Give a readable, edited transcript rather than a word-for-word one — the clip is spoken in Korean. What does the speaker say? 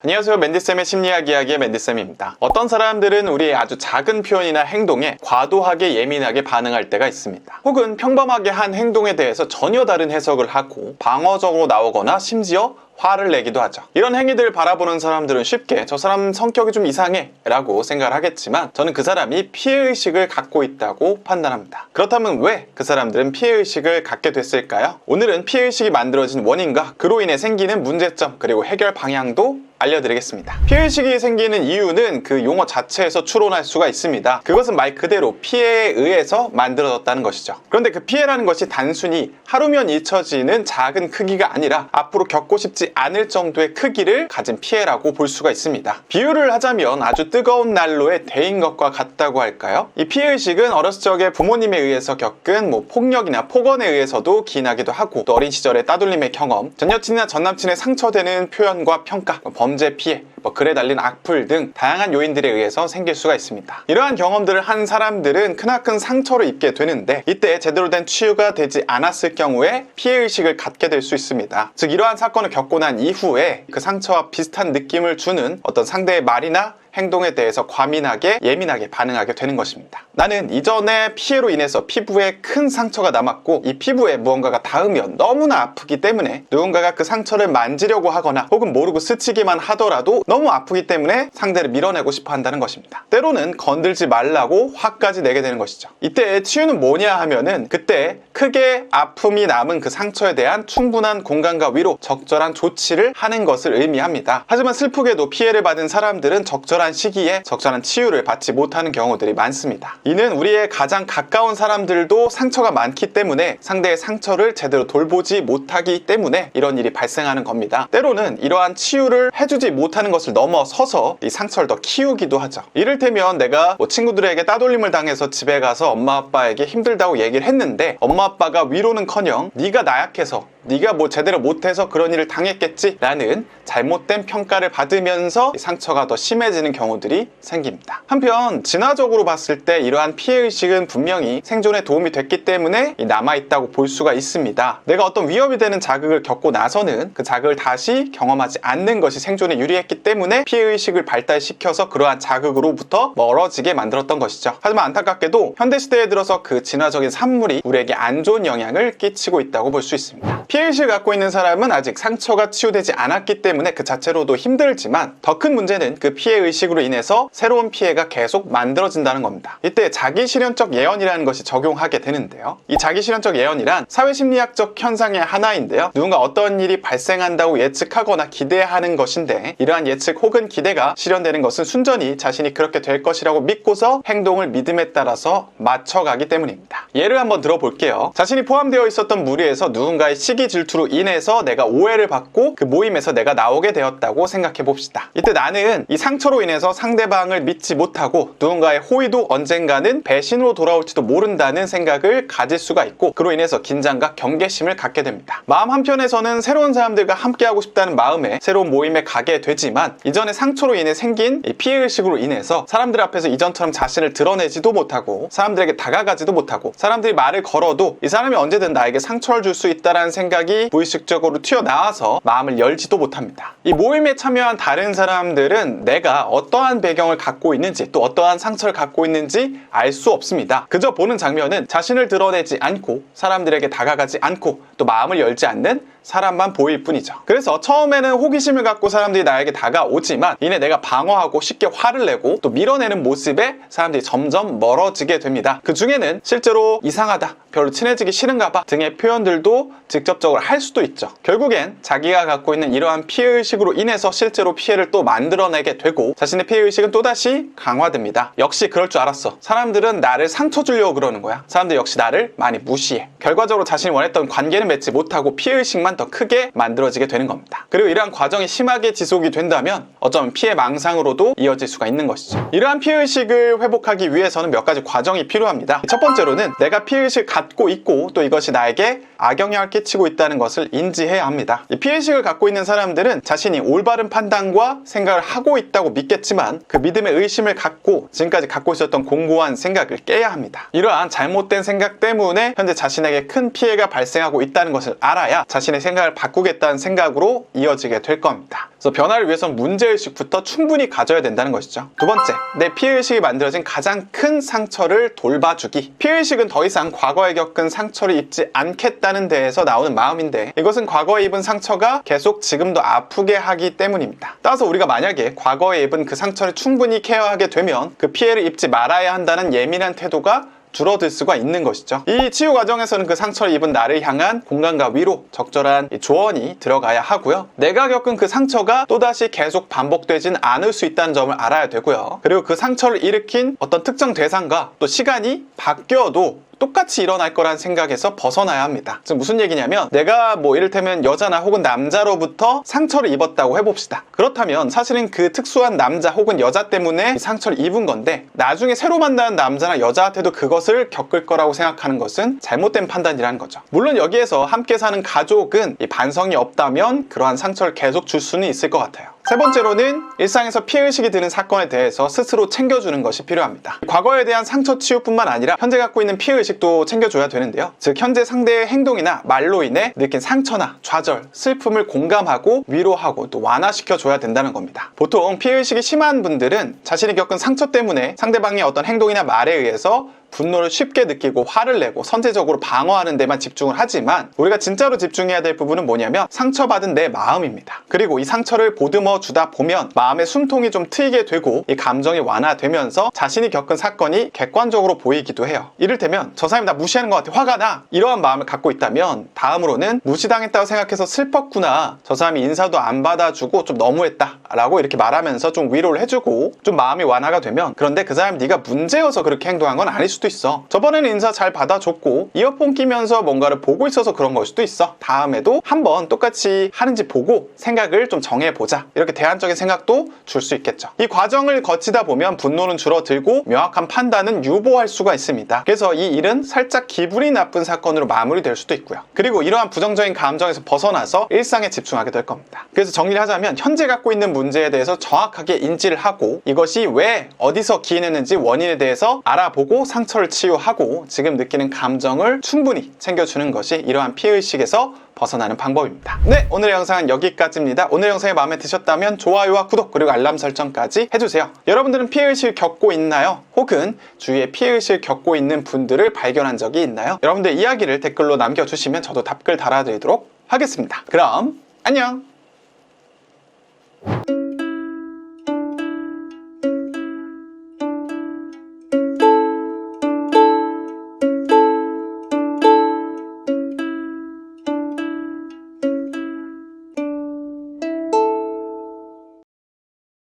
안녕하세요. 맨디쌤의 심리학 이야기의 맨디쌤입니다. 어떤 사람들은 우리의 아주 작은 표현이나 행동에 과도하게 예민하게 반응할 때가 있습니다. 혹은 평범하게 한 행동에 대해서 전혀 다른 해석을 하고 방어적으로 나오거나 심지어 화를 내기도 하죠. 이런 행위들을 바라보는 사람들은 쉽게 저 사람 성격이 좀 이상해 라고 생각을 하겠지만 저는 그 사람이 피해의식을 갖고 있다고 판단합니다. 그렇다면 왜 그 사람들은 피해의식을 갖게 됐을까요? 오늘은 피해의식이 만들어진 원인과 그로 인해 생기는 문제점 그리고 해결 방향도 알려드리겠습니다. 피해의식이 생기는 이유는 그 용어 자체에서 추론할 수가 있습니다. 그것은 말 그대로 피해에 의해서 만들어졌다는 것이죠. 그런데 그 피해라는 것이 단순히 하루면 잊혀지는 작은 크기가 아니라 앞으로 겪고 싶지 않을 정도의 크기를 가진 피해라고 볼 수가 있습니다. 비유를 하자면 아주 뜨거운 난로에 데인 것과 같다고 할까요? 이 피해의식은 어렸을 적에 부모님에 의해서 겪은 폭력이나 폭언에 의해서도 기인하기도 하고, 또 어린 시절의 따돌림의 경험, 전 여친이나 전 남친의 상처되는 표현과 평가, 범죄 피해, 글에 달린 악플 등 다양한 요인들에 의해서 생길 수가 있습니다. 이러한 경험들을 한 사람들은 크나큰 상처를 입게 되는데, 이때 제대로 된 치유가 되지 않았을 경우에 피해의식을 갖게 될 수 있습니다. 즉, 이러한 사건을 겪고 난 이후에 그 상처와 비슷한 느낌을 주는 어떤 상대의 말이나 행동에 대해서 과민하게 예민하게 반응하게 되는 것입니다. 나는 이전의 피해로 인해서 피부에 큰 상처가 남았고, 이 피부에 무언가가 닿으면 너무나 아프기 때문에 누군가가 그 상처를 만지려고 하거나 혹은 모르고 스치기만 하더라도 너무 아프기 때문에 상대를 밀어내고 싶어 한다는 것입니다. 때로는 건들지 말라고 화까지 내게 되는 것이죠. 이때 치유는 뭐냐 하면은, 그때 크게 아픔이 남은 그 상처에 대한 충분한 공간과 위로, 적절한 조치를 하는 것을 의미합니다. 하지만 슬프게도 피해를 받은 사람들은 적절한 시기에 적절한 치유를 받지 못하는 경우들이 많습니다. 이는 우리의 가장 가까운 사람들도 상처가 많기 때문에 상대의 상처를 제대로 돌보지 못하기 때문에 이런 일이 발생하는 겁니다. 때로는 이러한 치유를 해주지 못하는 것을 넘어서서 이 상처를 더 키우기도 하죠. 이를테면 내가 친구들에게 따돌림을 당해서 집에 가서 엄마 아빠에게 힘들다고 얘기를 했는데, 엄마 아빠가 위로는커녕 네가 나약해서, 네가 제대로 못해서 그런 일을 당했겠지 라는 잘못된 평가를 받으면서 상처가 더 심해지는 경우들이 생깁니다. 한편 진화적으로 봤을 때 이러한 피해의식은 분명히 생존에 도움이 됐기 때문에 남아있다고 볼 수가 있습니다. 내가 어떤 위협이 되는 자극을 겪고 나서는 그 자극을 다시 경험하지 않는 것이 생존에 유리했기 때문에 피해의식을 발달시켜서 그러한 자극으로부터 멀어지게 만들었던 것이죠. 하지만 안타깝게도 현대시대에 들어서 그 진화적인 산물이 우리에게 안 좋은 영향을 끼치고 있다고 볼 수 있습니다. 피해의식을 갖고 있는 사람은 아직 상처가 치유되지 않았기 때문에 그 자체로도 힘들지만, 더 큰 문제는 그 피해의식으로 인해서 새로운 피해가 계속 만들어진다는 겁니다. 이때 자기실현적 예언이라는 것이 적용하게 되는데요. 이 자기실현적 예언이란 사회심리학적 현상의 하나인데요. 누군가 어떤 일이 발생한다고 예측하거나 기대하는 것인데, 이러한 예측 혹은 기대가 실현되는 것은 순전히 자신이 그렇게 될 것이라고 믿고서 행동을 믿음에 따라서 맞춰가기 때문입니다. 예를 한번 들어볼게요. 자신이 포함되어 있었던 무리에서 누군가의 시기 질투로 인해서 내가 오해를 받고 그 모임에서 내가 나오게 되었다고 생각해 봅시다. 이때 나는 이 상처로 인해서 상대방을 믿지 못하고 누군가의 호의도 언젠가는 배신으로 돌아올지도 모른다는 생각을 가질 수가 있고, 그로 인해서 긴장과 경계심을 갖게 됩니다. 마음 한편에서는 새로운 사람들과 함께하고 싶다는 마음에 새로운 모임에 가게 되지만, 이전의 상처로 인해 생긴 이 피해의식으로 인해서 사람들 앞에서 이전처럼 자신을 드러내지도 못하고, 사람들에게 다가가지도 못하고, 사람들이 말을 걸어도 이 사람이 언제든 나에게 상처를 줄 수 있다는 생각이 무의식적으로 튀어나와서 마음을 열지도 못합니다. 이 모임에 참여한 다른 사람들은 내가 어떠한 배경을 갖고 있는지, 또 어떠한 상처를 갖고 있는지 알 수 없습니다. 그저 보는 장면은 자신을 드러내지 않고, 사람들에게 다가가지 않고, 또 마음을 열지 않는 사람만 보일 뿐이죠. 그래서 처음에는 호기심을 갖고 사람들이 나에게 다가오지만, 이내 내가 방어하고 쉽게 화를 내고 또 밀어내는 모습에 사람들이 점점 멀어지게 됩니다. 그 중에는 실제로 이상하다, 별로 친해지기 싫은가 봐 등의 표현들도 직접적으로 할 수도 있죠. 결국엔 자기가 갖고 있는 이러한 피해의식으로 인해서 실제로 피해를 또 만들어내게 되고, 자신의 피해의식은 또다시 강화됩니다. 역시 그럴 줄 알았어. 사람들은 나를 상처 주려고 그러는 거야. 사람들 역시 나를 많이 무시해. 결과적으로 자신이 원했던 관계는 맺지 못하고 피해의식만 더 크게 만들어지게 되는 겁니다. 그리고 이러한 과정이 심하게 지속이 된다면 어쩌면 피해 망상으로도 이어질 수가 있는 것이죠. 이러한 피해의식을 회복하기 위해서는 몇 가지 과정이 필요합니다. 첫 번째로는 내가 피해의식을 갖고 있고, 또 이것이 나에게 악영향을 끼치고 있다는 것을 인지해야 합니다. 이 피해의식을 갖고 있는 사람들은 자신이 올바른 판단과 생각을 하고 있다고 믿겠지만, 그 믿음의 의심을 갖고 지금까지 갖고 있었던 공고한 생각을 깨야 합니다. 이러한 잘못된 생각 때문에 현재 자신에게 큰 피해가 발생하고 있다는 것을 알아야 자신의 생각을 바꾸겠다는 생각으로 이어지게 될 겁니다. 그래서 변화를 위해서는 문제의식부터 충분히 가져야 된다는 것이죠. 두 번째, 내 피해의식이 만들어진 가장 큰 상처를 돌봐주기. 피해의식은 더 이상 과거에 겪은 상처를 입지 않겠다는 데에서 나오는 마음인데, 이것은 과거에 입은 상처가 계속 지금도 아프게 하기 때문입니다. 따라서 우리가 만약에 과거에 입은 그 상처를 충분히 케어하게 되면 그 피해를 입지 말아야 한다는 예민한 태도가 줄어들 수가 있는 것이죠. 이 치유 과정에서는 그 상처를 입은 나를 향한 공감과 위로, 적절한 조언이 들어가야 하고요. 내가 겪은 그 상처가 또다시 계속 반복되진 않을 수 있다는 점을 알아야 되고요. 그리고 그 상처를 일으킨 어떤 특정 대상과 또 시간이 바뀌어도 똑같이 일어날 거란 생각에서 벗어나야 합니다. 즉 무슨 얘기냐면, 내가 뭐 이를테면 여자나 혹은 남자로부터 상처를 입었다고 해봅시다. 그렇다면 사실은 그 특수한 남자 혹은 여자 때문에 상처를 입은 건데, 나중에 새로 만나는 남자나 여자한테도 그것을 겪을 거라고 생각하는 것은 잘못된 판단이라는 거죠. 물론 여기에서 함께 사는 가족은 이 반성이 없다면 그러한 상처를 계속 줄 수는 있을 것 같아요. 세 번째로는 일상에서 피해의식이 드는 사건에 대해서 스스로 챙겨주는 것이 필요합니다. 과거에 대한 상처 치유뿐만 아니라 현재 갖고 있는 피해의식도 챙겨줘야 되는데요. 즉 현재 상대의 행동이나 말로 인해 느낀 상처나 좌절, 슬픔을 공감하고 위로하고 또 완화시켜줘야 된다는 겁니다. 보통 피해의식이 심한 분들은 자신이 겪은 상처 때문에 상대방의 어떤 행동이나 말에 의해서 분노를 쉽게 느끼고 화를 내고 선제적으로 방어하는 데만 집중을 하지만, 우리가 진짜로 집중해야 될 부분은 뭐냐면 상처받은 내 마음입니다. 그리고 이 상처를 보듬어 주다 보면 마음의 숨통이 좀 트이게 되고 이 감정이 완화되면서 자신이 겪은 사건이 객관적으로 보이기도 해요. 이를테면 저 사람이 나 무시하는 것 같아, 화가 나, 이러한 마음을 갖고 있다면 다음으로는 무시당했다고 생각해서 슬펐구나, 저 사람이 인사도 안 받아주고 좀 너무했다 라고 이렇게 말하면서 좀 위로를 해주고 좀 마음이 완화가 되면, 그런데 그 사람이 네가 문제여서 그렇게 행동한 건 아닐 수도 있어. 저번에는 인사 잘 받아줬고 이어폰 끼면서 뭔가를 보고 있어서 그런 걸 수도 있어. 다음에도 한번 똑같이 하는지 보고 생각을 좀 정해보자. 이렇게 대안적인 생각도 줄 수 있겠죠. 이 과정을 거치다 보면 분노는 줄어들고 명확한 판단은 유보할 수가 있습니다. 그래서 이 일은 살짝 기분이 나쁜 사건으로 마무리될 수도 있고요. 그리고 이러한 부정적인 감정에서 벗어나서 일상에 집중하게 될 겁니다. 그래서 정리를 하자면, 현재 갖고 있는 문제에 대해서 정확하게 인지를 하고 이것이 왜 어디서 기인했는지 원인에 대해서 알아보고 상처를 치유하고 지금 느끼는 감정을 충분히 챙겨주는 것이 이러한 피해의식에서 벗어나는 방법입니다. 네, 오늘의 영상은 여기까지입니다. 오늘 영상이 마음에 드셨다면 좋아요와 구독 그리고 알람 설정까지 해주세요. 여러분들은 피해의식을 겪고 있나요? 혹은 주위에 피해의식을 겪고 있는 분들을 발견한 적이 있나요? 여러분들 이야기를 댓글로 남겨주시면 저도 답글 달아드리도록 하겠습니다. 그럼 안녕!